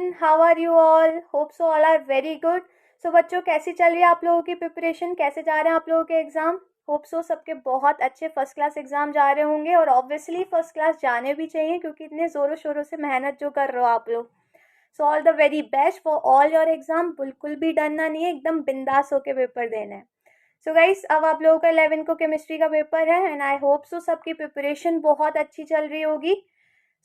everyone, how are you all? Hope so all are very good. So बच्चों कैसी चल रही है आप लोगों की प्रिपरेशन, कैसे जा रहे हैं आप लोगों के एग्जाम? होप सो सबके बहुत अच्छे फर्स्ट क्लास एग्जाम जा रहे होंगे और ऑब्वियसली फर्स्ट क्लास जाने भी चाहिए क्योंकि इतने ज़ोरों शोरों से मेहनत जो कर रहे हो आप लोग. So all the very best for all your exam. बिल्कुल भी डरना नहीं है, एकदम बिंदास होकर पेपर देना है. सो गाइस, अब आप लोगों का 11 को केमिस्ट्री का पेपर है एंड आई होप सो सबकी प्रिपरेशन बहुत अच्छी चल रही होगी.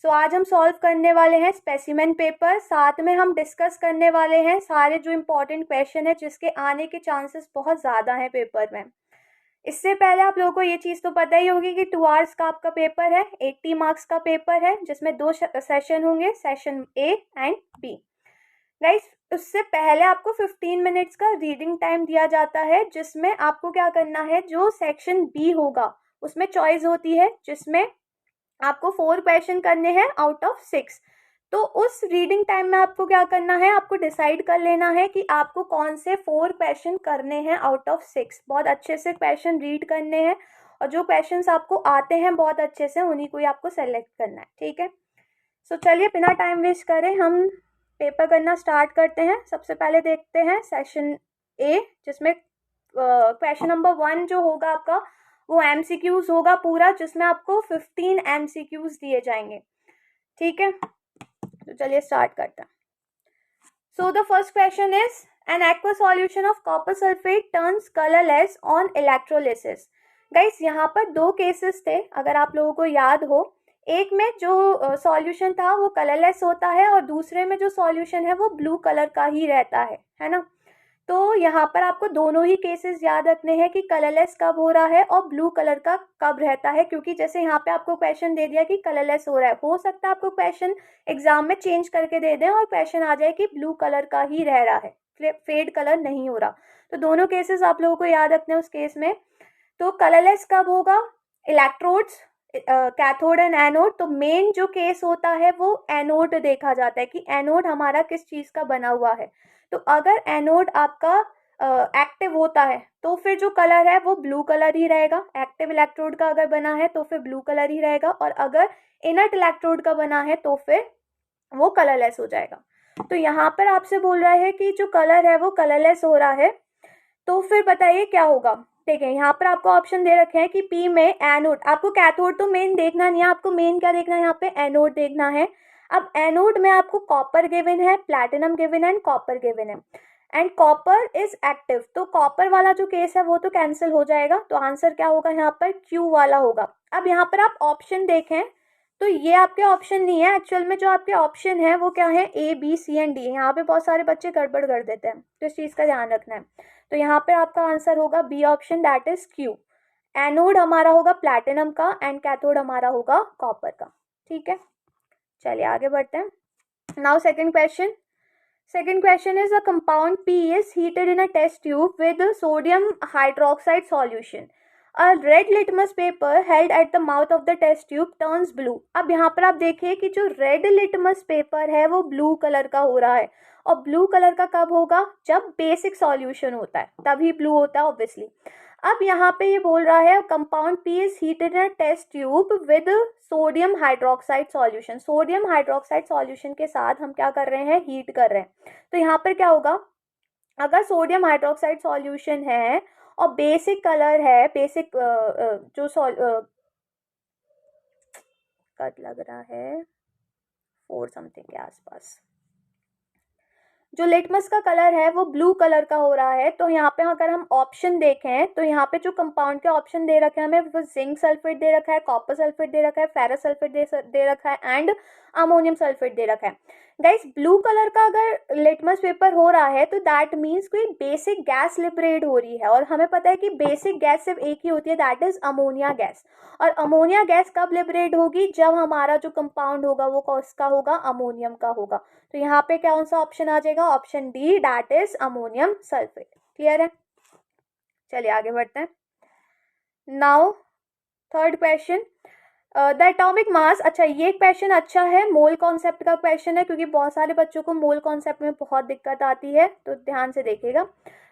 सो आज हम सॉल्व करने वाले हैं स्पेसिमेन पेपर, साथ में हम डिस्कस करने वाले हैं सारे जो इम्पोर्टेंट क्वेश्चन है जिसके आने के चांसेस बहुत ज़्यादा हैं पेपर में. इससे पहले आप लोगों को ये चीज़ तो पता ही होगी कि 2 आवर्स का आपका पेपर है, 80 मार्क्स का पेपर है जिसमें 2 सेशन होंगे, session A and B. Guys, उससे पहले आपको 15 मिनट्स का रीडिंग टाइम दिया जाता है जिसमें आपको क्या करना है, जो सेक्शन बी होगा उसमें चॉइस होती है जिसमें आपको 4 क्वेश्चन करने हैं आउट ऑफ 6. तो उस रीडिंग टाइम में आपको क्या करना है, आपको डिसाइड कर लेना है कि आपको कौन से 4 क्वेश्चन करने हैं आउट ऑफ 6. बहुत अच्छे से क्वेश्चन रीड करने हैं और जो क्वेश्चंस आपको आते हैं बहुत अच्छे से उन्हीं को ही आपको सेलेक्ट करना है. ठीक है, सो चलिए बिना टाइम वेस्ट करें हम पेपर करना स्टार्ट करते हैं. सबसे पहले देखते हैं सेशन ए जिसमें क्वेश्चन नंबर 1 जो होगा आपका वो MCQs होगा पूरा, जिसमें आपको 15 MCQs दिए जाएंगे. ठीक है, तो चलिए स्टार्ट करते हैं. So the first question is an aqua solution of copper sulphate turns colourless on electrolysis. Guys, यहाँ पर 2 केसेस थे अगर आप लोगों को याद हो. एक में जो सॉल्यूशन था वो कलरलेस होता है और दूसरे में जो सॉल्यूशन है वो ब्लू कलर का ही रहता है ना. तो यहाँ पर आपको दोनों ही केसेस याद रखने हैं कि कलरलेस कब हो रहा है और ब्लू कलर का कब रहता है, क्योंकि जैसे यहाँ पे आपको क्वेश्चन दे दिया कि कलरलेस हो रहा है, हो सकता है आपको क्वेश्चन एग्जाम में चेंज करके दे दें और क्वेश्चन आ जाए कि ब्लू कलर का ही रह रहा है, फेड कलर नहीं हो रहा. तो दोनों केसेस आप लोगों को याद रखने हैं उस केस में. तो कलरलेस कब होगा, इलेक्ट्रोड्स कैथोड एंड एनोड. तो मेन जो केस होता है वो एनोड देखा जाता है कि एनोड हमारा किस चीज़ का बना हुआ है. तो अगर एनोड आपका एक्टिव होता है तो फिर जो कलर है वो ब्लू कलर ही रहेगा. एक्टिव इलेक्ट्रोड का अगर बना है तो फिर ब्लू कलर ही रहेगा और अगर इनर्ट इलेक्ट्रोड का बना है तो फिर वो कलरलेस हो जाएगा. तो यहाँ पर आपसे बोल रहा है कि जो कलर है वो कलरलेस हो रहा है, तो फिर बताइए क्या होगा. देखिए यहाँ पर आपको ऑप्शन दे रखे हैं कि पी में एनोड. आपको कैथोड तो मेन देखना नहीं है, आपको मेन क्या देखना है, यहाँ पे एनोड देखना है. अब एनोड में आपको कॉपर गिवन है, प्लैटिनम गिवन है एंड कॉपर गिवन है एंड कॉपर इज एक्टिव. तो कॉपर वाला जो केस है वो तो कैंसिल हो जाएगा. तो आंसर क्या होगा यहाँ पर, क्यू वाला होगा. अब यहाँ पर आप ऑप्शन देखें तो ये आपके ऑप्शन नहीं है, एक्चुअल में जो आपके ऑप्शन है वो क्या है, A B C and D. यहाँ पे बहुत सारे बच्चे गड़बड़ कर देते हैं तो इस चीज़ का ध्यान रखना है. तो यहाँ पे आपका आंसर होगा B option, that is Q. Anode हमारा होगा प्लैटिनम का एंड कैथोड हमारा होगा कॉपर का. ठीक है, चलिए आगे बढ़ते हैं. Now second question. Second question is a compound P is heated in a test tube with sodium hydroxide solution. A red litmus paper held at the mouth of the test tube turns blue. अब यहाँ पर आप देखिए कि जो red litmus paper है वो blue colour का हो रहा है और blue कलर का कब होगा, जब basic solution होता है तभी blue होता है obviously. अब यहाँ पे ये बोल रहा है compound P is heated in a test tube with sodium hydroxide solution. Sodium hydroxide solution के साथ हम क्या कर रहे हैं, हीट कर रहे हैं. तो यहाँ पर क्या होगा, अगर सोडियम हाइड्रोक्साइड सॉल्यूशन है और बेसिक कलर है, बेसिक जो कट लग रहा है 4 समथिंग के आसपास, जो लिटमस का कलर है वो ब्लू कलर का हो रहा है. तो यहाँ पे अगर हम ऑप्शन देखें तो यहाँ पे जो कंपाउंड के ऑप्शन दे रखे हैं हमें, वो जिंक सल्फेट दे रखा है, कॉपर सल्फेट दे रखा है, फेरस सल्फेट दे रखा है एंड अमोनियम सल्फेट दे रखा है. गाइस, ब्लू कलर का अगर लिटमस पेपर हो रहा है तो दैट मीन्स कोई बेसिक गैस लिबरेट हो रही है और हमें पता है कि बेसिक गैस सिर्फ एक ही होती है, दैट इज अमोनिया गैस. और अमोनिया गैस कब लिबरेट होगी, जब हमारा जो कंपाउंड होगा वो किसका होगा, अमोनियम का होगा. तो यहाँ पे कौन सा ऑप्शन आ जाएगा, option D, that is ammonium sulphate. Clear है, चलिए आगे बढ़ते हैं. Now third question, the atomic मास. अच्छा, ये क्वेश्चन अच्छा है, मोल कॉन्सेप्ट का क्वेश्चन है क्योंकि बहुत सारे बच्चों को मोल कॉन्सेप्ट में बहुत दिक्कत आती है, तो ध्यान से देखिएगा.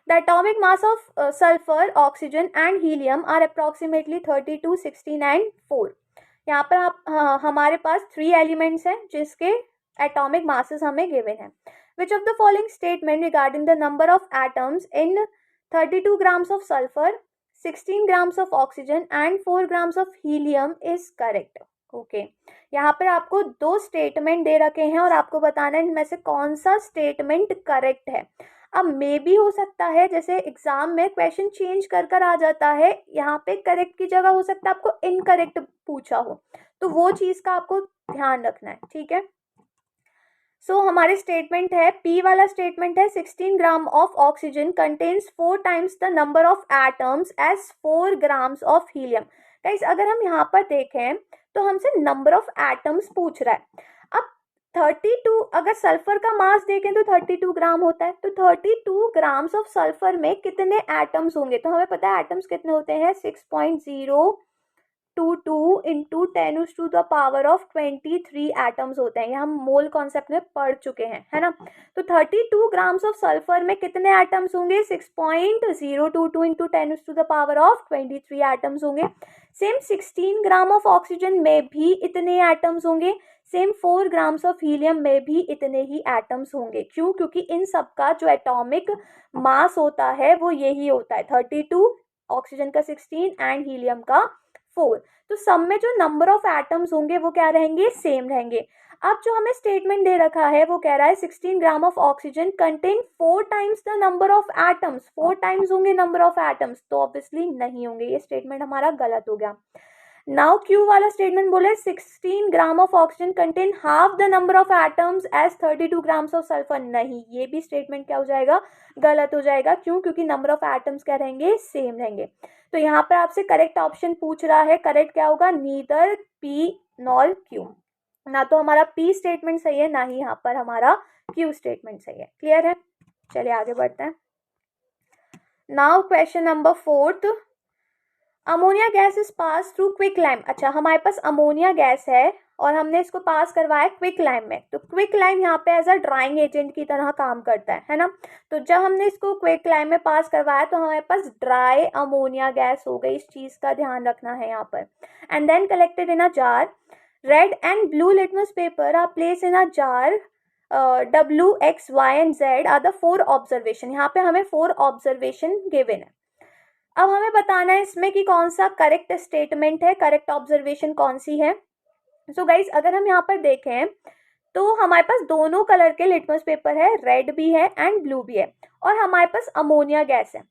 The atomic mass of sulphur, oxygen and helium are approximately 32, 16 and 4. यहाँ पर आप हमारे पास 3 एलिमेंट्स हैं जिसके एटॉमिक मासेस हमें गिवन है. विच of the following statement regarding the number of atoms in 32 grams of sulfur, 16 grams of oxygen and 4 grams of helium is correct. Okay, यहाँ पर आपको दो स्टेटमेंट दे रखे हैं और आपको बताना है इनमें से कौन सा स्टेटमेंट करेक्ट है. अब मे भी हो सकता है जैसे एग्जाम में क्वेश्चन चेंज कर आ जाता है, यहाँ पे करेक्ट की जगह हो सकता है आपको इनकरेक्ट पूछा हो, तो वो चीज़ का आपको ध्यान रखना है. ठीक है, सो हमारे स्टेटमेंट है, पी वाला स्टेटमेंट है 16 gram of oxygen contains 4 times the number of atoms as 4 grams of helium. Guys अगर हम यहाँ पर देखें तो हमसे नंबर ऑफ एटम्स पूछ रहा है. अब 32, अगर सल्फर का मास देखें तो 32 ग्राम होता है, तो 32 grams ऑफ सल्फर में कितने एटम्स होंगे, तो हमें पता है एटम्स कितने होते हैं 6.022 इंटू 10⁻³ एटम्स होते हैं. ये हम मोल कॉन्सेप्ट में पढ़ चुके हैं, है ना. तो 32 grams ऑफ सल्फर में कितने एटम्स होंगे 6.022 इंटू 10⁻23 एटम्स होंगे. सेम 16 ग्राम ऑफ ऑक्सीजन में भी इतने एटम्स होंगे. सेम 4 grams ऑफ हीलियम में भी इतने ही एटम्स होंगे. क्यों? क्योंकि इन सब का जो एटॉमिक मास होता है वो यही होता है 32, ऑक्सीजन का 16 एंड हीलियम का 4. तो सब में जो नंबर ऑफ एटम्स होंगे वो क्या रहेंगे, सेम रहेंगे. अब जो हमें स्टेटमेंट दे रखा है वो कह रहा है 16 gram of oxygen contain 4 times the number of atoms. 4 times होंगे नंबर ऑफ एटम्स, तो ऑब्वियसली नहीं होंगे, ये स्टेटमेंट हमारा गलत हो गया. नाउ क्यू वाला स्टेटमेंट बोले 16 gram of oxygen contain half the number of atoms as 32 grams of sulphur. नहीं, ये भी स्टेटमेंट क्या हो जाएगा, गलत हो जाएगा. क्यों? क्योंकि नंबर ऑफ एटम्स क्या रहेंगे, सेम रहेंगे. तो यहाँ पर आपसे करेक्ट ऑप्शन पूछ रहा है, करेक्ट क्या होगा, नीदर पी नॉर क्यू. ना तो हमारा पी स्टेटमेंट सही है, ना ही यहाँ पर हमारा क्यू स्टेटमेंट सही है. क्लियर है? चलिए आगे बढ़ते हैं. Now question number 4. Ammonia gas is pass through quick lime. अच्छा, हमारे पास अमोनिया गैस है और हमने इसको पास करवाया क्विक लाइम में. तो क्विक लाइम यहाँ पे एज अ ड्राइंग एजेंट की तरह काम करता है ना. तो जब हमने इसको क्विक लाइम में पास करवाया तो हमारे पास ड्राई अमोनिया गैस हो गई. इस चीज़ का ध्यान रखना है यहाँ पर. And then collected in a jar. Red and blue litmus paper are place in a jar. W, X, Y and Z are the 4 observation. यहाँ पे हमें 4 ऑब्जर्वेशन गिवन है. अब हमें बताना है इसमें कि कौन सा करेक्ट स्टेटमेंट है, करेक्ट ऑब्जर्वेशन कौन सी है. सो गाइज अगर हम यहाँ पर देखें तो हमारे पास दोनों कलर के लिटमस पेपर है, रेड भी है एंड ब्लू भी है, और हमारे पास अमोनिया गैस है.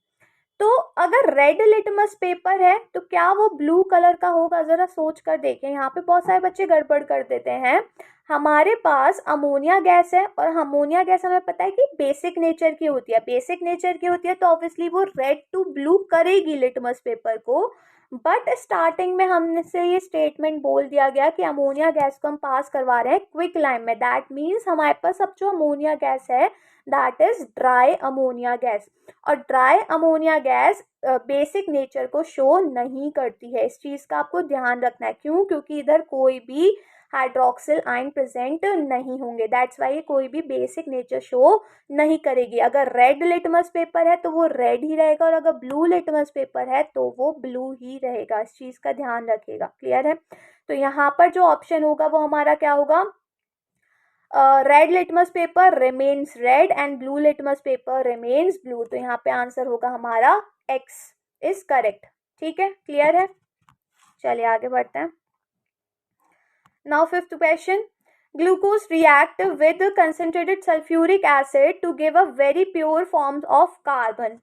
तो अगर रेड लिटमस पेपर है तो क्या वो ब्लू कलर का होगा, जरा सोच कर देखें. यहाँ पे बहुत सारे बच्चे गड़बड़ कर देते हैं. हमारे पास अमोनिया गैस है और अमोनिया गैस हमें पता है कि बेसिक नेचर की होती है. बेसिक नेचर की होती है तो ऑब्वियसली वो रेड टू ब्लू करेगी लिटमस पेपर को. बट स्टार्टिंग में हमसे ये स्टेटमेंट बोल दिया गया कि अमोनिया गैस को हम पास करवा रहे हैं क्विक लाइम में. दैट मीन्स हमारे पास अब जो अमोनिया गैस है that is dry ammonia gas. और dry ammonia gas basic nature को शो नहीं करती है. इस चीज़ का आपको ध्यान रखना है. क्यों? क्योंकि इधर कोई भी हाइड्रोक्सिल आयन प्रेजेंट नहीं होंगे. दैट्स वाई कोई भी बेसिक नेचर शो नहीं करेगी. अगर रेड लिटमस पेपर है तो वो रेड ही रहेगा और अगर ब्लू लिटमस पेपर है तो वो ब्लू ही रहेगा. इस चीज़ का ध्यान रखिएगा. क्लियर है? तो यहाँ पर जो ऑप्शन होगा वो हमारा क्या होगा, red litmus paper remains red and blue litmus paper remains blue. तो यहाँ पे आंसर होगा हमारा एक्स इज करेक्ट. ठीक है, क्लियर है? चलिए आगे बढ़ते हैं. Now 5th question. Glucose react with concentrated sulfuric acid to give a very pure form of carbon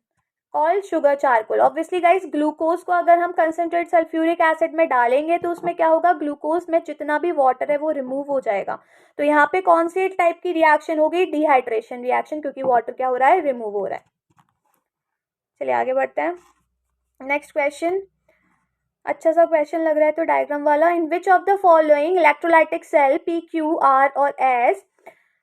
called sugar charcoal. Obviously guys glucose को अगर हम कंसेंट्रेट सल्फ्यूरिक एसिड में डालेंगे तो उसमें क्या होगा, ग्लूकोज में जितना भी वाटर है वो रिमूव हो जाएगा. तो यहाँ पे कौन सी टाइप की रिएक्शन होगी, डिहाइड्रेशन रिएक्शन, क्योंकि वाटर क्या हो रहा है, रिमूव हो रहा है. चलिए आगे बढ़ते हैं. नेक्स्ट क्वेश्चन अच्छा सा क्वेश्चन लग रहा है तो डायग्राम वाला. In which of the following electrolytic cell P, Q, R और S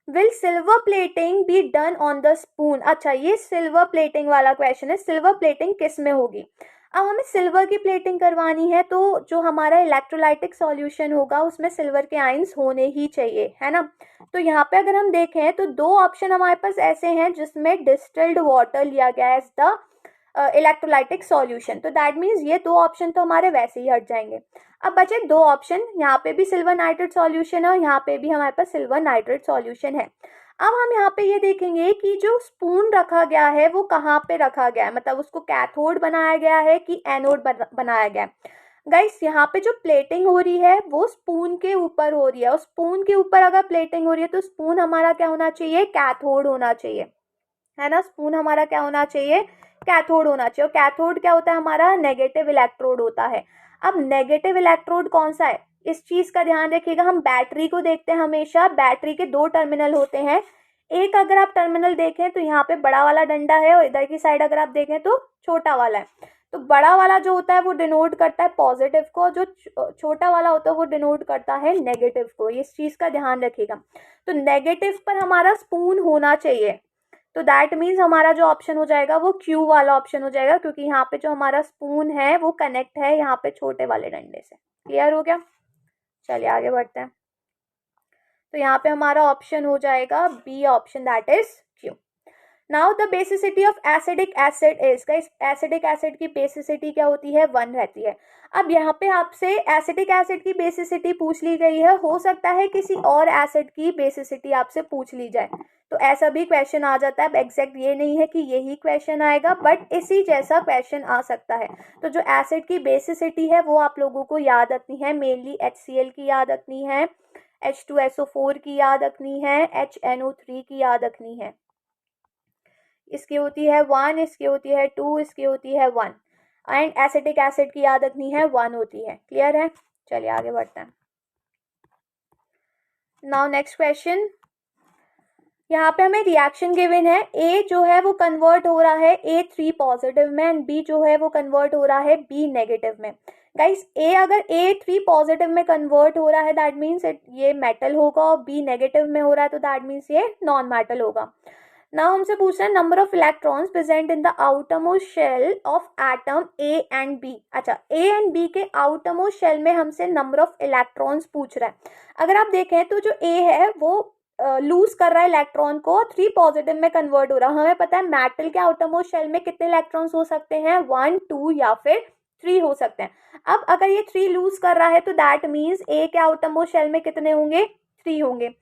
will silver plating be done on the spoon. अच्छा, ये सिल्वर प्लेटिंग वाला क्वेश्चन है. सिल्वर प्लेटिंग किस में होगी. अब हमें सिल्वर की प्लेटिंग करवानी है तो जो हमारा इलेक्ट्रोलाइटिक सॉल्यूशन होगा उसमें सिल्वर के आयंस होने ही चाहिए, है ना. तो यहाँ पे अगर हम देखें तो दो ऑप्शन हमारे पास ऐसे हैं जिसमें डिस्टिल्ड वाटर लिया गया है एज द इलेक्ट्रोलाइटिक सॉल्यूशन। तो दैट मीन्स ये दो ऑप्शन तो हमारे वैसे ही हट जाएंगे। अब बचे दो ऑप्शन, यहाँ पे भी सिल्वर नाइट्रेट सॉल्यूशन है और यहाँ पे भी हमारे पास सिल्वर नाइट्रेट सॉल्यूशन है। अब हम यहाँ पे ये देखेंगे कि जो स्पून रखा गया है वो कहाँ पे रखा गया है, मतलब उसको कैथोड बनाया गया है कि एनोड बनाया गया है। गाइस यहाँ पे जो प्लेटिंग हो रही है वो स्पून के ऊपर हो रही है, और स्पून के ऊपर अगर प्लेटिंग हो रही है तो स्पून हमारा क्या होना चाहिए, कैथोड होना चाहिए, है ना। स्पून हमारा क्या होना चाहिए, कैथोड होना चाहिए। और कैथोड क्या होता है हमारा, नेगेटिव इलेक्ट्रोड होता है। अब नेगेटिव इलेक्ट्रोड कौन सा है, इस चीज का ध्यान रखिएगा। हम बैटरी को देखते हैं हमेशा, बैटरी के दो टर्मिनल होते हैं। एक अगर आप टर्मिनल देखें तो यहाँ पे बड़ा वाला डंडा है, और इधर की साइड अगर आप देखें तो छोटा वाला है। तो बड़ा वाला जो होता है वो डिनोट करता है पॉजिटिव को, जो छोटा वाला होता है वो डिनोट करता है नेगेटिव को। इस चीज का ध्यान रखिएगा। तो नेगेटिव पर हमारा स्पून होना चाहिए, तो दैट मीन्स हमारा जो ऑप्शन हो जाएगा वो क्यू वाला ऑप्शन हो जाएगा, क्योंकि यहाँ पे जो हमारा स्पून है वो कनेक्ट है यहाँ पे छोटे वाले डंडे से। क्लियर हो गया, चलिए आगे बढ़ते हैं। तो यहाँ पे हमारा ऑप्शन हो जाएगा B option, that is Q. Now the basicity of acidic acid is, guys acidic acid की बेसिसिटी क्या होती है, 1 रहती है। अब यहाँ पे आपसे एसिडिक एसिड की बेसिसिटी पूछ ली गई है, हो सकता है किसी और एसिड की बेसिसिटी आपसे पूछ ली जाए, तो ऐसा भी क्वेश्चन आ जाता है। अब एग्जैक्ट ये नहीं है कि यही क्वेश्चन आएगा, बट इसी जैसा क्वेश्चन आ सकता है। तो जो एसिड की बेसिसिटी है वो आप लोगों को याद रखनी है, मेनली HCl की याद रखनी है, H2SO4 की याद रखनी है, HNO3 की याद रखनी है। इसकी होती है 1, इसकी होती है 2, इसकी होती है 1, एंड एसिटिक एसिड की याद रखनी है 1 होती है। क्लियर है, चलिए आगे बढ़ते हैं। नाउ नेक्स्ट क्वेश्चन, यहाँ पे हमें रिएक्शन गिवन है, ए जो है वो कन्वर्ट हो रहा है A3 पॉजिटिव में, एंड बी जो है वो कन्वर्ट हो रहा है B नेगेटिव में। गाइस ए अगर A3 पॉजिटिव में कन्वर्ट हो रहा है दैट मीन्स ये मेटल होगा, और B नेगेटिव में हो रहा है तो दैट मीन्स ये नॉन मेटल होगा। ना हमसे पूछ रहे हैं number of electrons present in the outermost shell of atom A and B. अच्छा, ए एंड बी के आउटरमोस्ट शेल में हमसे नंबर ऑफ इलेक्ट्रॉन्स पूछ रहा है। अगर आप देखें तो जो ए है वो लूज कर रहा है इलेक्ट्रॉन को, 3 पॉजिटिव में कन्वर्ट हो रहा है। हमें पता है मेटल के आउटरमोस्ट शेल में कितने इलेक्ट्रॉन्स हो सकते हैं, 1, 2 या फिर 3 हो सकते हैं। अब अगर ये 3 लूज कर रहा है तो दैट मीन्स ए के आउटरमोस्ट शेल में कितने होंगे, 3 होंगे।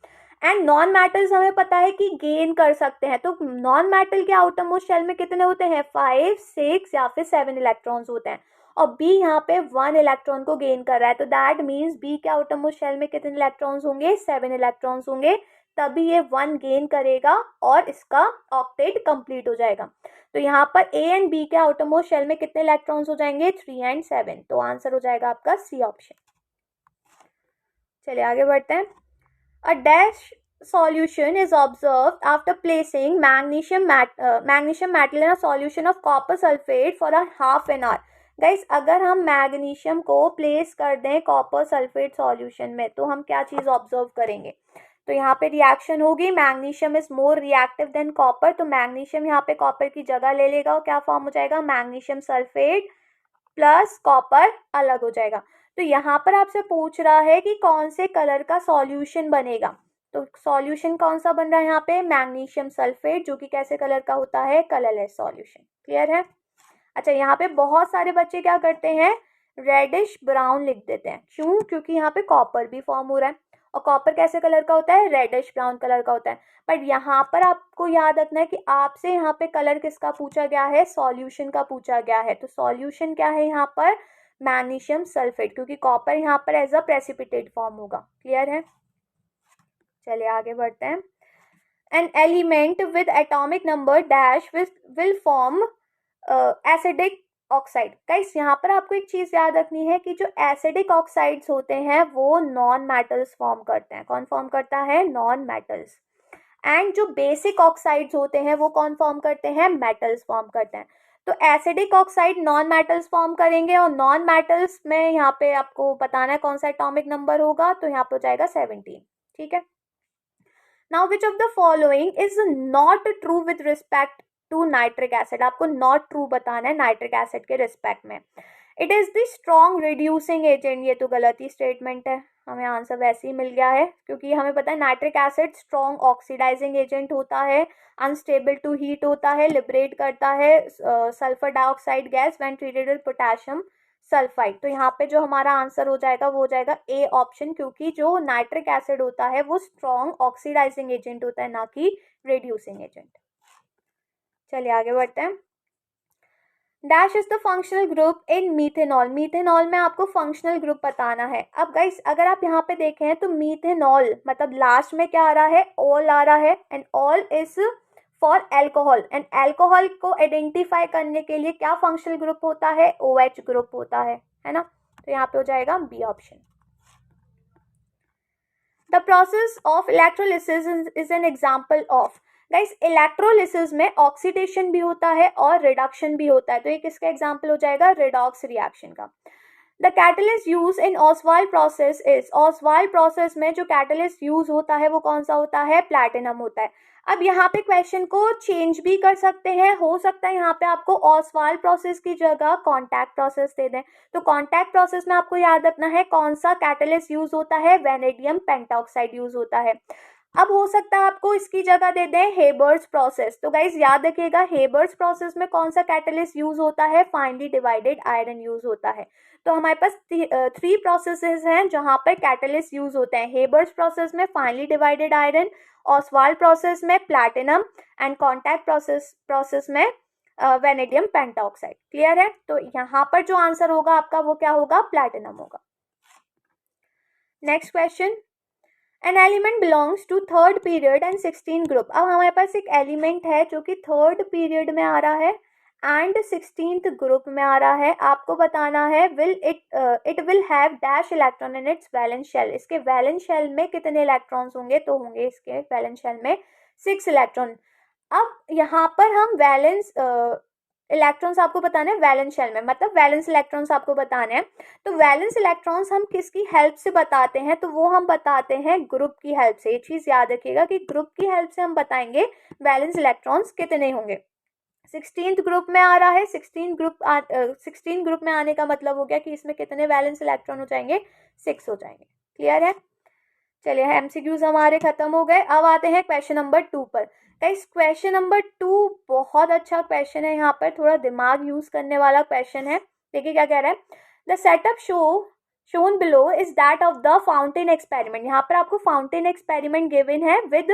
एंड नॉन मेटल्स हमें पता है कि गेन कर सकते हैं, तो नॉन मेटल के आउटरमोस्ट शेल में कितने होते हैं, 5, 6 या फिर 7 इलेक्ट्रॉन्स होते हैं, और बी यहाँ पे 1 इलेक्ट्रॉन को गेन कर रहा है। तो दैट मीन्स बी के आउटरमोस्ट शेल में कितने इलेक्ट्रॉन्स होंगे, 7 इलेक्ट्रॉन्स होंगे, तभी ये 1 गेन करेगा और इसका ऑक्टेट कंप्लीट हो जाएगा। तो यहाँ पर ए एंड बी के आउटरमोस्ट शेल में कितने इलेक्ट्रॉन्स हो जाएंगे, 3 एंड 7। तो आंसर हो जाएगा आपका सी ऑप्शन। चलिए आगे बढ़ते हैं। A dash solution is observed after placing magnesium metal in a solution of copper sulfate for a half an hour. Guys अगर हम मैग्नीशियम को प्लेस कर दें कॉपर सल्फेट सॉल्यूशन में तो हम क्या चीज़ ऑब्जर्व करेंगे, तो यहाँ पे रिएक्शन होगी, magnesium is more reactive than copper, तो मैग्नीशियम यहाँ पे कॉपर की जगह ले लेगा और क्या फॉर्म हो जाएगा, मैग्नीशियम सल्फेट प्लस कॉपर अलग हो जाएगा। तो यहाँ पर आपसे पूछ रहा है कि कौन से कलर का सॉल्यूशन बनेगा, तो सॉल्यूशन कौन सा बन रहा है यहाँ पे, मैग्नीशियम सल्फेट, जो कि कैसे कलर का होता है, कलरलेस सॉल्यूशन। क्लियर है। अच्छा, यहाँ पे बहुत सारे बच्चे क्या करते हैं, रेडिश ब्राउन लिख देते हैं, क्यों, क्योंकि यहाँ पे कॉपर भी फॉर्म हो रहा है, और कॉपर कैसे कलर का होता है, रेडिश ब्राउन कलर का होता है। बट यहाँ पर आपको याद रखना है कि आपसे यहाँ पे कलर किसका पूछा गया है, सॉल्यूशन का पूछा गया है। तो सॉल्यूशन क्या है यहाँ पर, मैग्नीशियम सल्फेट, क्योंकि कॉपर यहाँ पर एज अ प्रेसिपिटेट फॉर्म होगा। क्लियर है, चलिए आगे बढ़ते हैं। An element with atomic number dash will form acidic oxide. Guys यहाँ पर आपको एक चीज़ याद रखनी है कि जो एसिडिक ऑक्साइड्स होते हैं वो नॉन मेटल्स फॉर्म करते हैं। कौन फॉर्म करता है, नॉन मेटल्स। एंड जो बेसिक ऑक्साइड्स होते हैं वो कौन फॉर्म करते हैं, मेटल्स फॉर्म करते हैं। तो acidic oxide non metals form करेंगे, और नॉन मेटल्स में यहाँ पे आपको बताना है कौन सा एटॉमिक नंबर होगा, तो यहाँ पे हो जाएगा 17। ठीक है। Now which of the following is not true with respect to nitric acid, आपको नॉट ट्रू बताना है नाइट्रिक एसिड के रिस्पेक्ट में। It is the strong reducing agent, ये तो गलत ही स्टेटमेंट है, हमें आंसर वैसे ही मिल गया है, क्योंकि हमें पता है nitric acid strong oxidising agent होता है, अनस्टेबल टू हीट होता है, लिबरेट करता है sulphur dioxide gas when treated with potassium sulphide. तो यहाँ पे जो हमारा आंसर हो जाएगा वो हो जाएगा ए ऑप्शन, क्योंकि जो नाइट्रिक एसिड होता है वो स्ट्रॉन्ग ऑक्सीडाइजिंग एजेंट होता है, ना कि रिड्यूसिंग एजेंट। चलिए आगे बढ़ते हैं। Dash is the functional group in methanol. Methanol में आपको फंक्शनल ग्रुप बताना है। अब गाइस अगर आप यहाँ पे देखें तो मीथेनॉल मतलब लास्ट में क्या आ रहा है, ऑल आ रहा है, and all is for alcohol, and alcohol को आइडेंटिफाई करने के लिए क्या फंक्शनल ग्रुप होता है, OH ग्रुप होता है ना। तो यहाँ पे हो जाएगा B option. The process of electrolysis is an example of. Guys electrolysis में ऑक्सीडेशन भी होता है और रिडक्शन भी होता है, तो ये किसका एग्जाम्पल हो जाएगा, रिडॉक्स रिएक्शन का। The catalyst use in Oswald process is. Oswald process में जो कैटलिस्ट यूज होता है वो कौन सा होता है, प्लैटिनम होता है। अब यहाँ पे क्वेश्चन को चेंज भी कर सकते हैं, हो सकता है यहाँ पे आपको ऑसवाल्ड प्रोसेस की जगह कॉन्टैक्ट प्रोसेस दे दें। तो कॉन्टैक्ट प्रोसेस में आपको याद रखना है कौन सा कैटलिस्ट यूज होता है, वेनेडियम पेंटॉक्साइड यूज होता है। अब हो सकता है आपको इसकी जगह दे दें हेबर्स प्रोसेस। तो गाइज याद रखिएगा हेबर्स प्रोसेस में कौन सा कैटलिस्ट यूज होता है, फाइनली डिवाइडेड आयरन यूज होता है। तो हमारे पास 3 प्रोसेसेस हैं जहां पर कैटलिस्ट यूज होते हैं। हेबर्स प्रोसेस में finally divided iron, Oswald process में प्लैटिनम, एंड कॉन्टैक्ट प्रोसेस में वेनेडियम पेंटॉक्साइड। क्लियर है। तो यहाँ पर जो आंसर होगा आपका वो क्या होगा, प्लैटिनम होगा। Next question, an element belongs to third period and 16 group. अब हमारे पास एक एलिमेंट है जो कि थर्ड पीरियड में आ रहा है एंड 16th ग्रुप में आ रहा है। आपको बताना है it will have dash electron in its valence shell. इसके वैलेंस शेल में कितने इलेक्ट्रॉन्स होंगे, तो होंगे इसके वैलेंस शेल में 6 इलेक्ट्रॉन। अब यहाँ पर हम वैलेंस इलेक्ट्रॉन्स आपको बताने हैं वैलेंस शेल में, मतलब वैलेंस इलेक्ट्रॉन्स आपको बताने हैं। तो वैलेंस इलेक्ट्रॉन्स हम किसकी हेल्प से बताते हैं, तो वो हम बताते हैं ग्रुप की हेल्प से। ये चीज़ याद रखिएगा कि ग्रुप की हेल्प से हम बताएंगे वैलेंस इलेक्ट्रॉन्स कितने होंगे। 16th ग्रुप में आ रहा है, 16 ग्रुप में आने का मतलब हो गया कि इसमें कितने वैलेंस इलेक्ट्रॉन हो जाएंगे, 6 हो जाएंगे। क्लियर है। चलिए एमसीक्यूज हमारे खत्म हो गए। अब आते हैं क्वेश्चन नंबर 2 पर। गाइस क्वेश्चन नंबर 2 बहुत अच्छा क्वेश्चन है, यहाँ पर थोड़ा दिमाग यूज करने वाला क्वेश्चन है। देखिए क्या कह रहा है, the setup shown below is that of the fountain experiment. यहाँ पर आपको फाउंटेन एक्सपेरिमेंट गिवन है with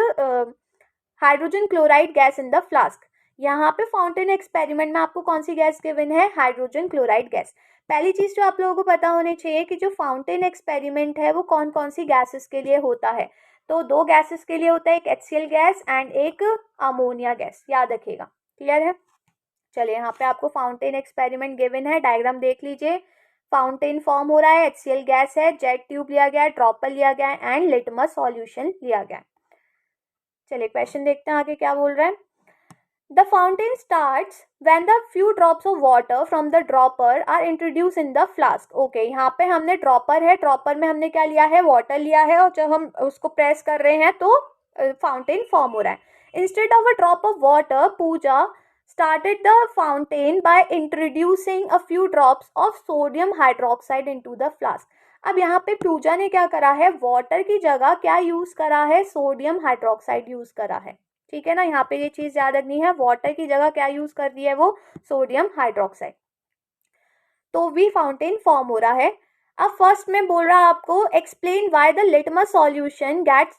hydrogen chloride gas in the flask. यहाँ पे फाउंटेन एक्सपेरिमेंट में आपको कौन सी गैस गिवन है, हाइड्रोजन क्लोराइड गैस। पहली चीज जो आप लोगों को पता होनी चाहिए कि जो फाउंटेन एक्सपेरिमेंट है वो कौन कौन सी गैसेस के लिए होता है। तो 2 गैसेस के लिए होता है, एक HCl गैस एंड एक अमोनिया गैस, याद रखिएगा। क्लियर है। चलिए यहाँ पे आपको फाउंटेन एक्सपेरिमेंट गिवन है, डायग्राम देख लीजिए। फाउंटेन फॉर्म हो रहा है, HCl गैस है, जेट ट्यूब लिया गया है, ड्रॉपर लिया गया है एंड लिटमस सॉल्यूशन लिया गया है। चलिए क्वेश्चन देखते हैं आगे क्या बोल रहा है। The fountain starts when the few drops of water from the dropper are introduced in the flask. Okay, यहाँ पे हमने ड्रॉपर है, ड्रॉपर में हमने क्या लिया है, वाटर लिया है, और जब हम उसको प्रेस कर रहे हैं तो फाउंटेन फॉर्म हो रहा है। Instead of a drop of water, Pooja started the fountain by introducing a few drops of sodium hydroxide into the flask. अब यहाँ पे पूजा ने क्या करा है, वाटर की जगह क्या यूज करा है, सोडियम हाइड्रोक्साइड यूज करा है। ठीक है ना, यहाँ पे ये चीज याद रखनी है, वाटर की जगह क्या यूज कर दी है, वो सोडियम हाइड्रोक्साइड। तो वी फाउंटेन फॉर्म हो रहा है। अब फर्स्ट में बोल रहा है आपको explain why the litmus solution gets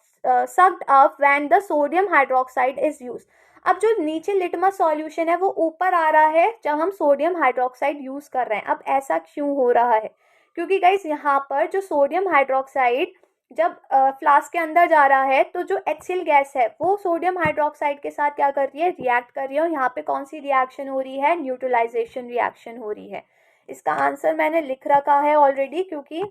sucked up when the sodium hydroxide is use. अब जो नीचे लिटमस सॉल्यूशन है वो ऊपर आ रहा है जब हम सोडियम हाइड्रोक्साइड यूज कर रहे हैं। अब ऐसा क्यों हो रहा है, क्योंकि गाइस यहाँ पर जो सोडियम हाइड्रोक्साइड जब फ्लास्क के अंदर जा रहा है तो जो HCl गैस है वो सोडियम हाइड्रोक्साइड के साथ क्या कर रही है, रिएक्ट कर रही है। और यहाँ पे कौन सी रिएक्शन हो रही है, न्यूट्रलाइजेशन रिएक्शन हो रही है। इसका आंसर मैंने लिख रखा है ऑलरेडी, क्योंकि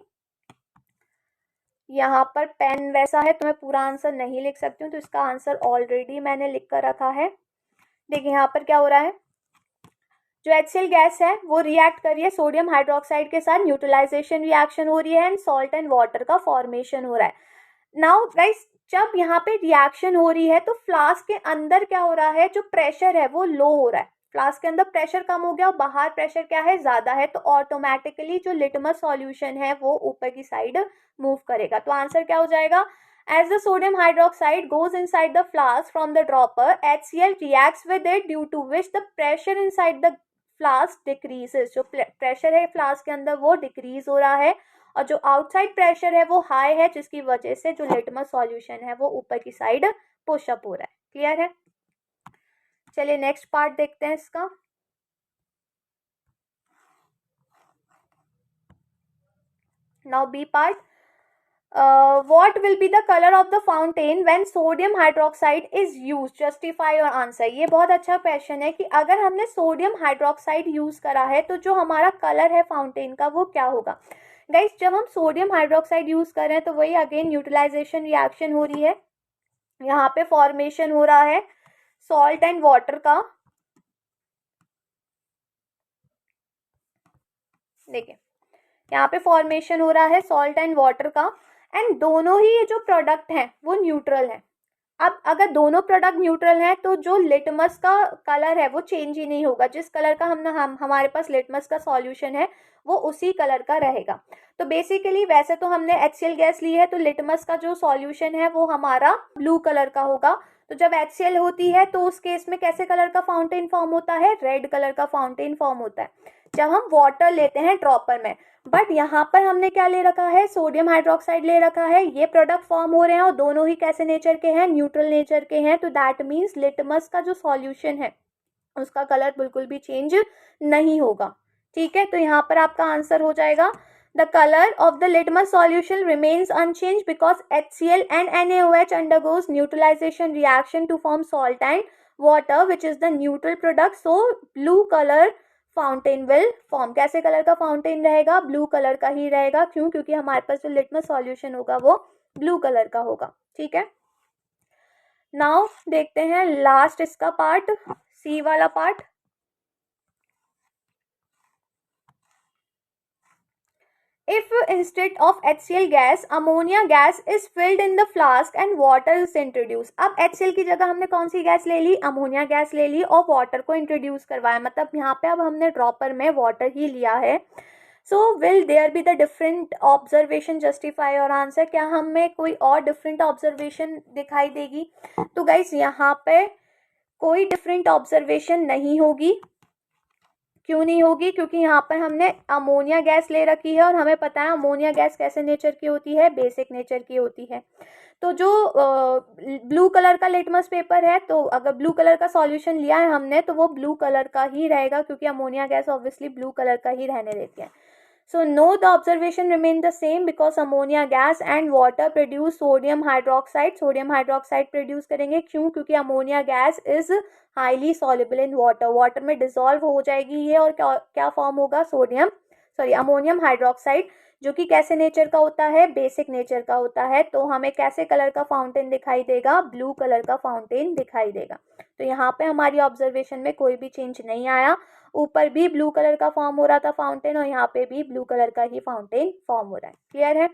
यहाँ पर पेन वैसा है तो मैं पूरा आंसर नहीं लिख सकती हूँ, तो इसका आंसर ऑलरेडी मैंने लिख कर रखा है। देखिए यहाँ पर क्या हो रहा है, जो HCl गैस है वो रिएक्ट कर रही है सोडियम हाइड्रोक्साइड के साथ, न्यूट्रलाइजेशन रिएक्शन हो रही है एंड सॉल्ट एंड वाटर का फॉर्मेशन हो रहा है। नाउ गाइस जब यहाँ पे रिएक्शन हो रही है तो फ्लास्क के अंदर क्या हो रहा है, जो प्रेशर है वो लो हो रहा है। फ्लास्क के अंदर प्रेशर कम हो गया और बाहर प्रेशर क्या है, ज़्यादा है, तो ऑटोमेटिकली जो लिटमस सॉल्यूशन है वो ऊपर की साइड मूव करेगा। तो आंसर क्या हो जाएगा, as the sodium hydroxide goes inside the flask from the dropper, HCl reacts with it, due to which the pressure inside the flask decreases। जो प्रेशर है फ्लास्क के अंदर वो डिक्रीज हो रहा है और जो आउटसाइड प्रेशर है वो हाई है, जिसकी वजह से जो लिटमस सॉल्यूशन है वो ऊपर की साइड पुश अप हो रहा है। क्लियर है? चलिए नेक्स्ट पार्ट देखते हैं इसका। Now B part, what will be the color of the fountain when sodium hydroxide is used? Justify your answer। ये बहुत अच्छा क्वेश्चन है कि अगर हमने सोडियम हाइड्रोक्साइड यूज करा है तो जो हमारा कलर है फाउंटेन का वो क्या होगा। गाइस जब हम सोडियम हाइड्रोक्साइड यूज कर रहे हैं तो वही अगेन न्यूट्रलाइजेशन रिएक्शन हो रही है, यहाँ पे फॉर्मेशन हो रहा है सॉल्ट एंड वाटर का। देखिए यहाँ पे फॉर्मेशन हो रहा है सॉल्ट एंड वाटर का, एंड दोनों ही ये जो प्रोडक्ट हैं वो न्यूट्रल हैं। अब अगर दोनों प्रोडक्ट न्यूट्रल हैं तो जो लिटमस का कलर है वो चेंज ही नहीं होगा, जिस कलर का हमारे पास लिटमस का सॉल्यूशन है वो उसी कलर का रहेगा। तो बेसिकली वैसे तो हमने HCl गैस ली है तो लिटमस का जो सॉल्यूशन है वो हमारा ब्लू कलर का होगा। तो जब HCl होती है तो उस केस में कैसे कलर का फाउंटेन फॉर्म होता है, रेड कलर का फाउंटेन फॉर्म होता है जब हम वाटर लेते हैं ड्रॉपर में। बट यहाँ पर हमने क्या ले रखा है, सोडियम हाइड्रोक्साइड ले रखा है, ये प्रोडक्ट फॉर्म हो रहे हैं और दोनों ही कैसे नेचर के हैं, न्यूट्रल नेचर के हैं। तो दैट मीन्स लिटमस का जो सॉल्यूशन है उसका कलर बिल्कुल भी चेंज नहीं होगा। ठीक है, तो यहाँ पर आपका आंसर हो जाएगा the colour of the litmus solution remains unchange because HCl and NaOH undergoes neutralization reaction to form salt and water which is the neutral product, so blue color fountain will form. कैसे colour का fountain रहेगा, blue colour का ही रहेगा। क्यों? क्योंकि हमारे पास जो litmus solution होगा वो ब्लू कलर का होगा। ठीक है, नाउ देखते हैं लास्ट इसका पार्ट, सी वाला part. If instead of HCl gas, ammonia gas is filled in the flask and water is introduced। अब HCl की जगह हमने कौन सी गैस ले ली, अमोनिया गैस ले ली और वाटर को इंट्रोड्यूस करवाया, मतलब यहाँ पे अब हमने ड्रॉपर में वाटर ही लिया है। So will there be the different observation justify your answer, क्या हमें कोई और डिफरेंट ऑब्जर्वेशन दिखाई देगी? तो गाइस यहाँ पे कोई डिफरेंट ऑब्जर्वेशन नहीं होगी। क्यों नहीं होगी? क्योंकि यहाँ पर हमने अमोनिया गैस ले रखी है और हमें पता है अमोनिया गैस कैसे नेचर की होती है, बेसिक नेचर की होती है। तो जो ब्लू कलर का लिटमस पेपर है, तो अगर ब्लू कलर का सॉल्यूशन लिया है हमने तो वो ब्लू कलर का ही रहेगा, क्योंकि ammonia gas obviously blue colour का ही रहने देती है। So no, the observation remain the same because ammonia gas and water produce sodium hydroxide। sodium hydroxide produce करेंगे, क्यों? क्योंकि ammonia gas is highly soluble in water। water में dissolve हो जाएगी ये और क्या फॉर्म होगा, अमोनियम हाइड्रोक्साइड, जो कि कैसे नेचर का होता है, बेसिक नेचर का होता है। तो हमें कैसे कलर का फाउंटेन दिखाई देगा, ब्लू कलर का फाउंटेन दिखाई देगा। तो यहाँ पे हमारी ऑब्जर्वेशन में कोई भी चेंज नहीं आया, ऊपर भी ब्लू कलर का फॉर्म हो रहा था फाउंटेन और यहाँ पे भी ब्लू कलर का ही फाउंटेन फॉर्म हो रहा है। क्लियर है?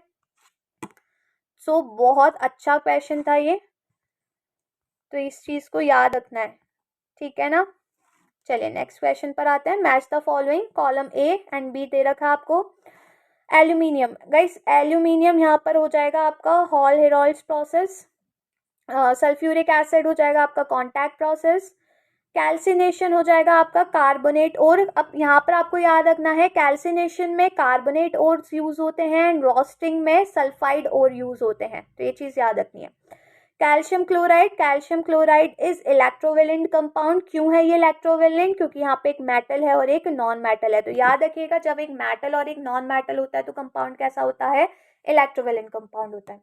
सो बहुत अच्छा क्वेश्चन था ये, तो इस चीज को याद रखना है। ठीक है ना? चलिए नेक्स्ट क्वेश्चन पर आते हैं। Match the following, column A and B दे रखा आपको। एल्यूमिनियम, गाइस एल्यूमिनियम यहाँ पर हो जाएगा आपका हॉल हेरॉल्ड्स प्रोसेस। सल्फ्यूरिक एसिड हो जाएगा आपका कॉन्टैक्ट प्रोसेस। कैल्सिनेशन हो जाएगा आपका कार्बोनेट और। अब यहाँ पर आपको याद रखना है कैल्सिनेशन में कार्बोनेट और यूज होते हैं एंड रोस्टिंग में सल्फाइड और यूज होते हैं, तो ये चीज याद रखनी है। Calcium chloride is electrovalent compound. क्यों है ये इलेक्ट्रोवेलेंट? क्योंकि यहाँ पे एक मेटल है और एक नॉन मेटल है। तो याद रखिएगा जब एक मेटल और एक नॉन मेटल होता है तो कंपाउंड कैसा होता है, इलेक्ट्रोवेलेंट कंपाउंड होता है।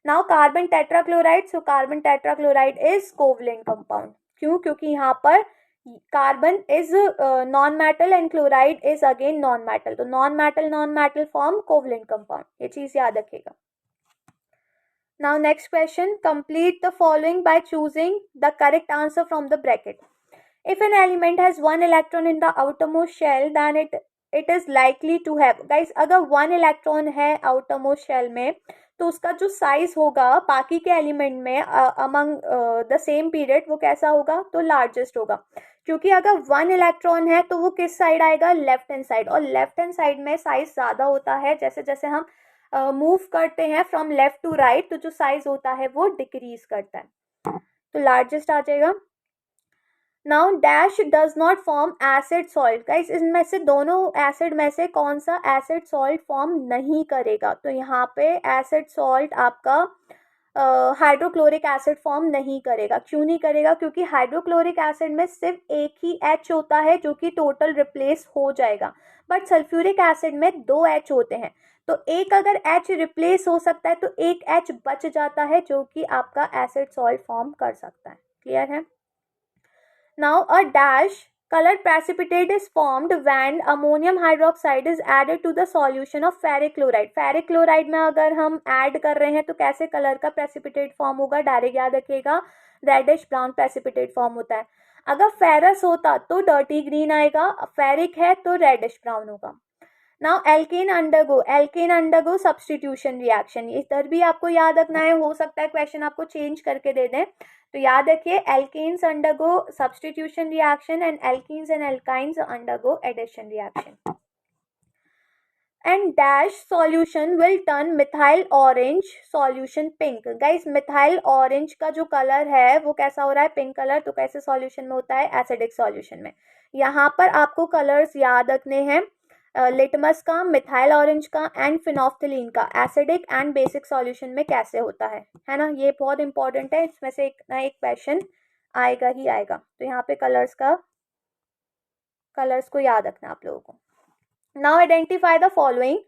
Now carbon tetrachloride, so carbon tetrachloride is covalent compound. क्यों? क्योंकि यहाँ पर carbon is non metal and chloride is again non metal, तो non metal form covalent compound, ये चीज याद रखिएगा। Now next question, complete the following by choosing the correct answer from the bracket। If an element has one electron in the outermost shell then it is likely to have, guys अगर one electron है outermost shell में तो उसका जो size होगा बाकी के element में अमंग द सेम पीरियड वो कैसा होगा, तो लार्जेस्ट होगा। क्योंकि अगर 1 इलेक्ट्रॉन है तो वो किस साइड आएगा, लेफ्ट हैंड साइड, और लेफ्ट हैंड साइड में साइज ज़्यादा होता है। जैसे जैसे हम मूव करते हैं फ्रॉम लेफ्ट टू राइट तो जो साइज होता है वो डिक्रीज करता है, तो लार्जेस्ट आ जाएगा। Now dash does not form acid salt, guys इनमें से दोनों एसिड में से कौन सा एसिड सॉल्ट फॉर्म नहीं करेगा, तो यहाँ पे एसिड सॉल्ट आपका हाइड्रोक्लोरिक एसिड फॉर्म नहीं करेगा। क्यों नहीं करेगा, क्योंकि हाइड्रोक्लोरिक एसिड में सिर्फ एक ही H होता है जो कि टोटल रिप्लेस हो जाएगा, बट सल्फ्यूरिक एसिड में 2 H होते हैं, तो एक अगर H रिप्लेस हो सकता है तो एक H बच जाता है जो कि आपका एसिड सॉल्ट फॉर्म कर सकता है। क्लियर है। Now a dash colored precipitate is formed when ammonium hydroxide is added to the solution of ferric chloride. Ferric chloride में अगर हम ऐड कर रहे हैं तो कैसे कलर का प्रेसिपिटेट फॉर्म होगा, डायरेक्ट याद रखिएगा रेडिश ब्राउन प्रेसिपिटेट फॉर्म होता है। अगर फेरस होता तो डर्टी ग्रीन आएगा, फेरिक है तो रेडिश ब्राउन होगा। Now alkane undergo substitution reaction, इधर भी आपको याद रखना है, हो सकता है क्वेश्चन आपको चेंज करके दे दें, तो याद रखिए alkanes undergo substitution reaction and alkenes and alkynes undergo addition reaction. And dash solution will turn methyl orange solution pink. Guys methyl orange का जो कलर है वो कैसा हो रहा है, पिंक कलर, तो कैसे सॉल्यूशन में होता है, एसिडिक सॉल्यूशन में। यहाँ पर आपको कलर्स याद रखने हैं, लिटमस का, मिथाइल ऑरेंज का एंड फिनोफ्थिलीन का एसिडिक एंड बेसिक सॉल्यूशन में कैसे होता है ना, ये बहुत इंपॉर्टेंट है, इसमें से एक ना एक क्वेश्चन आएगा ही आएगा, तो यहाँ पे कलर्स को याद रखना आप लोगों को। Now identify the following.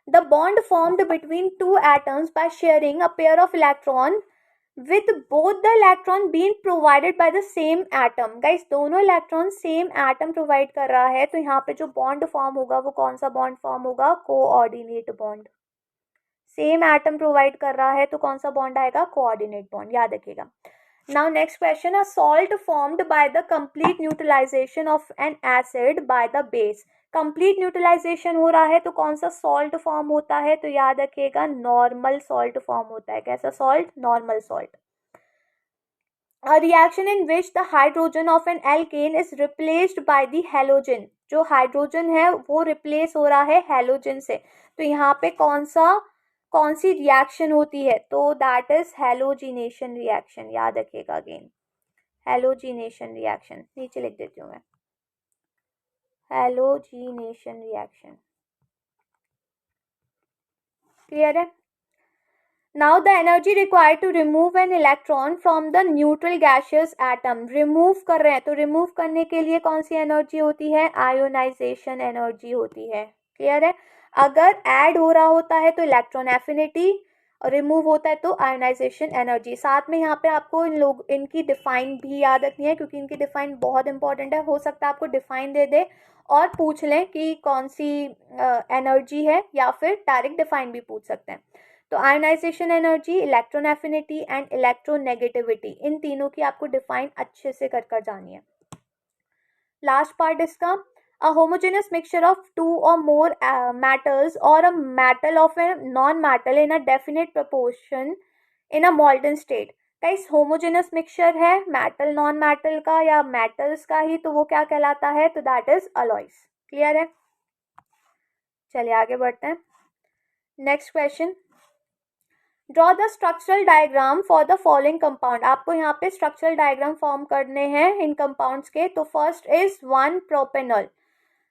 The bond formed between two atoms by sharing a pair of electron with both the electron being provided by the same atom. Guys दोनों इलेक्ट्रॉन सेम एटम प्रोवाइड कर रहा है, तो यहाँ पे जो bond form होगा वो कौन सा बॉन्ड फॉर्म होगा, coordinate bond. Same atom provide कर रहा है तो कौन सा बॉन्ड आएगा, कोऑर्डिनेट बॉन्ड, याद रखिएगा। Now next question, a salt formed by the complete neutralization of an acid by the base. Complete neutralisation हो रहा है तो कौन सा सॉल्ट फॉर्म होता है, तो याद रखिएगा नॉर्मल सॉल्ट फॉर्म होता है। कैसा salt, normal salt. A reaction in which the hydrogen of an alkane is replaced by the halogen, जो हाइड्रोजन है वो रिप्लेस हो रहा है हेलोजन से, तो यहाँ पे कौन सी रिएक्शन होती है, तो दैट इज हेलोजिनेशन रिएक्शन, याद रखिएगा अगेन हेलोजिनेशन रिएक्शन, नीचे लिख देती हूँ मैं, हेलोजिनेशन रिएक्शन। क्लियर है। Now the energy required to remove an electron from the neutral gaseous atom, remove कर रहे हैं तो रिमूव करने के लिए कौन सी एनर्जी होती है, आयोनाइजेशन एनर्जी होती है। क्लियर है। अगर ऐड हो रहा होता है तो इलेक्ट्रॉन एफिनिटी, और रिमूव होता है तो आयोनाइजेशन एनर्जी। साथ में यहाँ पे आपको इनकी डिफाइन भी याद रखनी है, क्योंकि इनकी डिफाइन बहुत इंपॉर्टेंट है, हो सकता है आपको डिफाइन दे दे और पूछ लें कि कौन सी एनर्जी है, या फिर डायरेक्ट डिफाइन भी पूछ सकते हैं। तो ionisation energy, electron affinity and electronegativity, इन तीनों की आपको डिफाइन अच्छे से कर जानी है। लास्ट पार्ट इसका, a homogeneous mixture of two or more metals or a metal of a non-metal in a definite proportion in a molten state। Guys homogeneous mixture है मेटल नॉन मेटल का या metals का ही, तो वो क्या कहलाता है, तो दैट इज अलॉयज। क्लियर है। चलिए आगे बढ़ते हैं। Next question, draw the structural diagram for the following compound. आपको यहाँ पे स्ट्रक्चरल डायग्राम फॉर्म करने हैं इन कंपाउंड्स के। तो first is 1 propanol.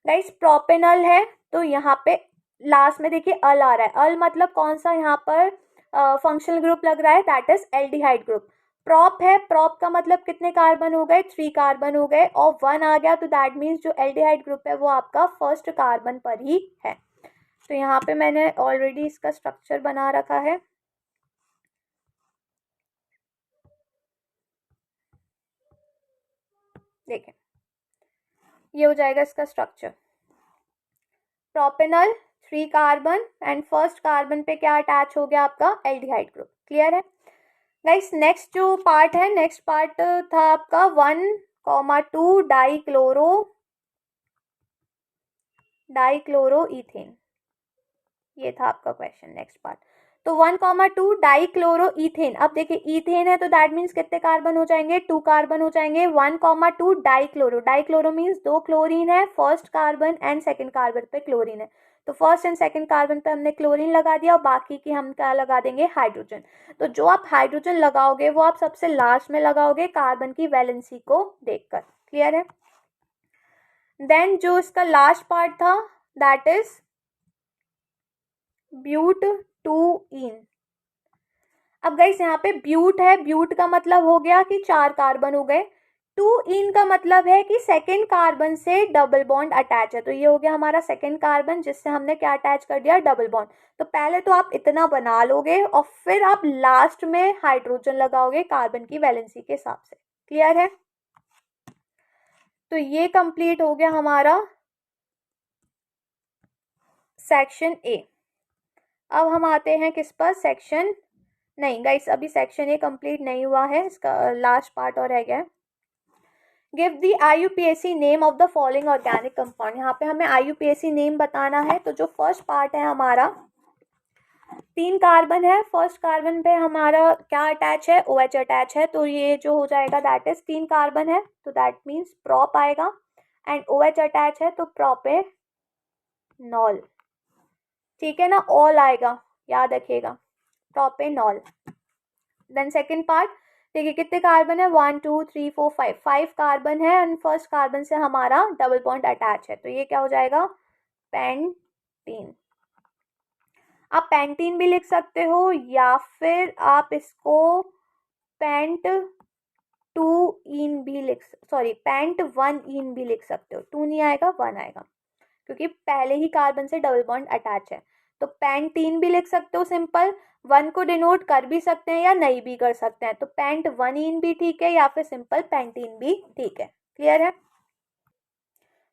Guys propanol है तो यहाँ पे लास्ट में देखिए अल आ रहा है, अल मतलब कौन सा यहाँ पर फंक्शनल ग्रुप लग रहा है, that is aldehyde group. Prop है, प्रॉप का मतलब कितने कार्बन हो गए, 3 कार्बन हो गए, और 1 आ गया तो दैट मीन्स जो एल्डिहाइड ग्रुप है वो आपका फर्स्ट कार्बन पर ही है। तो यहाँ पे मैंने ऑलरेडी इसका स्ट्रक्चर बना रखा है, देखें ये हो जाएगा इसका structure. Propanol 3 carbon and first carbon पे क्या अटैच हो गया आपका, एल्डिहाइड ग्रुप। क्लियर है। गाइस नेक्स्ट जो पार्ट है, नेक्स्ट पार्ट था आपका 1,2 डाइक्लोरो इथेन, ये था आपका क्वेश्चन नेक्स्ट पार्ट। तो 1,2 डाइक्लोरो ईथेन। अब देखिए ईथेन है तो दैट मीन्स कितने कार्बन हो जाएंगे, 2 कार्बन हो जाएंगे। 1,2 डाइक्लोरो, डाइक्लोरो मीन्स 2 क्लोरीन है, first carbon and second carbon पे क्लोरीन है, तो फर्स्ट एंड सेकंड कार्बन पे हमने क्लोरीन लगा दिया और बाकी की हम क्या लगा देंगे, हाइड्रोजन। तो जो आप हाइड्रोजन लगाओगे वो आप सबसे लास्ट में लगाओगे कार्बन की वैलेंसी को देखकर। क्लियर है। देन जो इसका लास्ट पार्ट था दैट इज ब्यूट 2इन। अब गाइस यहाँ पे ब्यूट है, ब्यूट का मतलब हो गया कि 4 कार्बन हो गए। 2इन का मतलब है कि सेकेंड कार्बन से डबल बॉन्ड अटैच है, तो ये हो गया हमारा सेकेंड कार्बन जिससे हमने क्या अटैच कर दिया, डबल बॉन्ड। तो पहले तो आप इतना बना लोगे और फिर आप लास्ट में हाइड्रोजन लगाओगे कार्बन की वैलेंसी के हिसाब से। क्लियर है। तो ये कंप्लीट हो गया हमारा सेक्शन ए। अब हम आते हैं किस पर, सेक्शन, नहीं गाइस अभी सेक्शन ए कंप्लीट नहीं हुआ है, इसका लास्ट पार्ट और रह गया है। Give the IUPAC name of the following organic compound. यहाँ पे हमें IUPAC नेम बताना है। तो जो फर्स्ट पार्ट है हमारा 3 कार्बन है, फर्स्ट कार्बन पे हमारा क्या अटैच है, OH अटैच है, तो ये जो हो जाएगा दैट इज 3 कार्बन है तो दैट मीन्स प्रॉप आएगा, एंड OH अटैच है तो प्रोपेनॉल। ठीक है ना, ऑल आएगा, याद रखिएगा, प्रोपेनॉल। देन सेकेंड पार्ट देखिए कितने कार्बन है, 1 2 3 4 5, 5 कार्बन है एंड फर्स्ट कार्बन से हमारा डबल बॉन्ड अटैच है, तो ये क्या हो जाएगा, पेंटीन। आप पेंटीन भी लिख सकते हो या फिर आप इसको पेंट 2इन भी पेंट 1इन भी लिख सकते हो। 2 नहीं आएगा, 1 आएगा क्योंकि पहले ही कार्बन से डबल बॉन्ड अटैच है। तो पेंटीन भी लिख सकते हो सिंपल, 1 को डिनोट कर भी सकते हैं या नहीं भी कर सकते हैं, तो पेंट 1इन भी ठीक है या फिर सिंपल पेंटीन भी ठीक है। क्लियर है।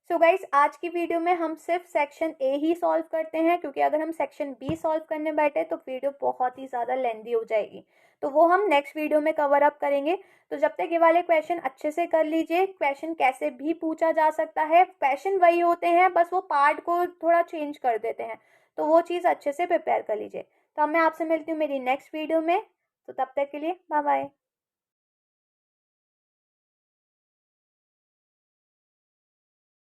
सो गाइस आज की वीडियो में हम सिर्फ सेक्शन ए ही सॉल्व करते हैं, क्योंकि अगर हम सेक्शन बी सॉल्व करने बैठे तो वीडियो बहुत ही ज़्यादा लेंदी हो जाएगी, तो वो हम नेक्स्ट वीडियो में कवर अप करेंगे। तो जब तक ये वाले क्वेश्चन अच्छे से कर लीजिए, क्वेश्चन कैसे भी पूछा जा सकता है, क्वेश्चन वही होते हैं, बस वो पार्ट को थोड़ा चेंज कर देते हैं, तो वो चीज़ अच्छे से प्रिपेयर कर लीजिए। तो अब मैं आपसे मिलती हूँ मेरी नेक्स्ट वीडियो में, तो तब तक के लिए बाय बाय।